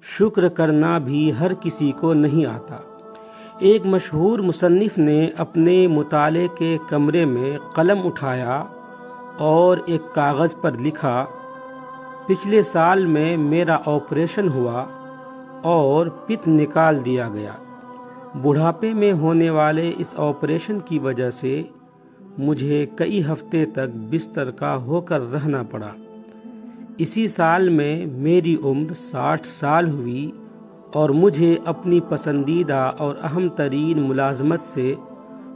شکر کرنا بھی ہر کسی کو نہیں آتا۔ ایک مشہور مصنف نے اپنے مطالعے کے کمرے میں قلم اٹھایا اور ایک کاغذ پر لکھا، پچھلے سال میں میرا آپریشن ہوا اور پت نکال دیا گیا۔ بڑھاپے میں ہونے والے اس آپریشن کی وجہ سے مجھے کئی ہفتے تک بستر کا ہو کر رہنا پڑا۔ اسی سال میں میری عمر 60 سال ہوئی اور مجھے اپنی پسندیدہ اور اہم ترین ملازمت سے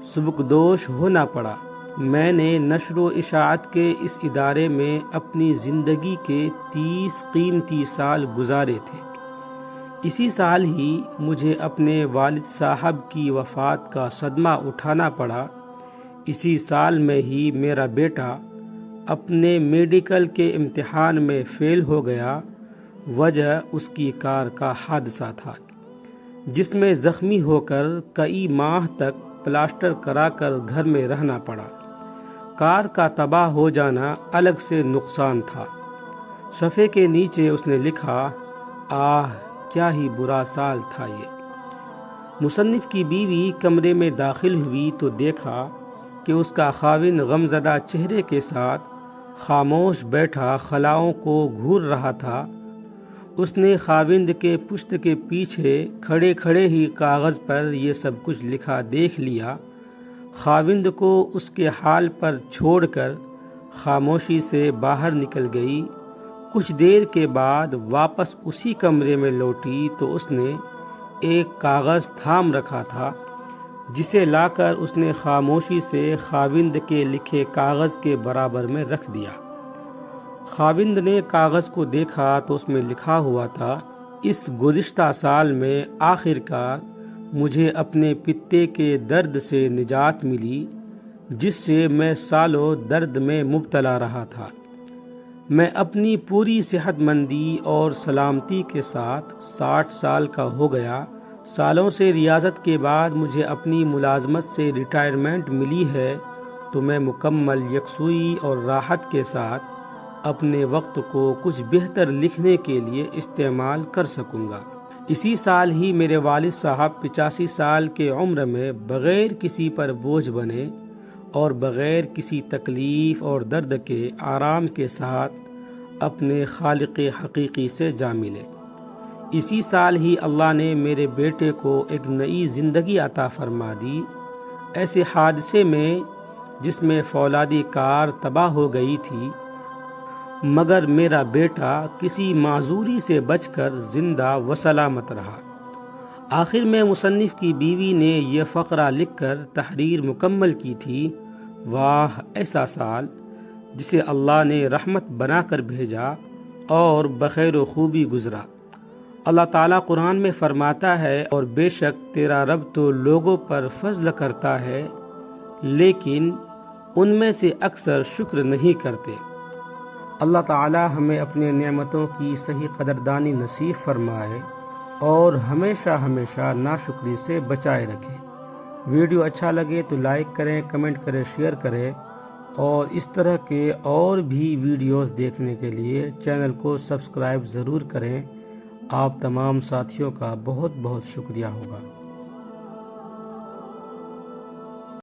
سبکدوش ہونا پڑا۔ میں نے نشر و اشاعت کے اس ادارے میں اپنی زندگی کے 30 قیمتی سال گزارے تھے۔ اسی سال ہی مجھے اپنے والد صاحب کی وفات کا صدمہ اٹھانا پڑا۔ اسی سال میں ہی میرا بیٹا اپنے میڈیکل کے امتحان میں فیل ہو گیا۔ وجہ اس کی کار کا حادثہ تھا جس میں زخمی ہو کر کئی ماہ تک پلاسٹر کرا کر گھر میں رہنا پڑا۔ کار کا تباہ ہو جانا الگ سے نقصان تھا۔ صفحے کے نیچے اس نے لکھا، آہ کیا ہی برا سال تھا یہ۔ مصنف کی بیوی کمرے میں داخل ہوئی تو دیکھا کہ اس کا خاوند غمزدہ چہرے کے ساتھ خاموش بیٹھا خلاؤں کو گھور رہا تھا۔ اس نے خاوند کے پشت کے پیچھے کھڑے کھڑے ہی کاغذ پر یہ سب کچھ لکھا دیکھ لیا۔ خاوند کو اس کے حال پر چھوڑ کر خاموشی سے باہر نکل گئی۔ کچھ دیر کے بعد واپس اسی کمرے میں لوٹی تو اس نے ایک کاغذ تھام رکھا تھا جسے لا کر اس نے خاموشی سے خاوند کے لکھے کاغذ کے برابر میں رکھ دیا۔ خاوند نے کاغذ کو دیکھا تو اس میں لکھا ہوا تھا، اس گزشتہ سال میں آخر کار مجھے اپنے پتے کے درد سے نجات ملی جس سے میں سالوں درد میں مبتلا رہا تھا۔ میں اپنی پوری صحت مندی اور سلامتی کے ساتھ 60 سال کا ہو گیا۔ سالوں سے ریاضت کے بعد مجھے اپنی ملازمت سے ریٹائرمنٹ ملی ہے تو میں مکمل یکسوئی اور راحت کے ساتھ اپنے وقت کو کچھ بہتر لکھنے کے لیے استعمال کر سکوں گا۔ اسی سال ہی میرے والد صاحب 85 سال کے عمر میں بغیر کسی پر بوجھ بنے اور بغیر کسی تکلیف اور درد کے آرام کے ساتھ اپنے خالق حقیقی سے جا ملے۔ اسی سال ہی اللہ نے میرے بیٹے کو ایک نئی زندگی عطا فرما دی۔ ایسے حادثے میں جس میں فولادی کار تباہ ہو گئی تھی، مگر میرا بیٹا کسی معذوری سے بچ کر زندہ و سلامت رہا۔ آخر میں مصنف کی بیوی نے یہ فقرہ لکھ کر تحریر مکمل کی تھی، واہ ایسا سال جسے اللہ نے رحمت بنا کر بھیجا اور بخیر و خوبی گزرا۔ اللہ تعالیٰ قرآن میں فرماتا ہے، اور بے شک تیرا رب تو لوگوں پر فضل کرتا ہے لیکن ان میں سے اکثر شکر نہیں کرتے۔ اللہ تعالیٰ ہمیں اپنے نعمتوں کی صحیح قدردانی نصیب فرمائے اور ہمیشہ ہمیشہ ناشکری سے بچائے رکھے۔ ویڈیو اچھا لگے تو لائک کریں، کمنٹ کریں، شیئر کریں اور اس طرح کے اور بھی ویڈیوز دیکھنے کے لیے چینل کو سبسکرائب ضرور کریں۔ آپ تمام ساتھیوں کا بہت بہت شکریہ ہوگا۔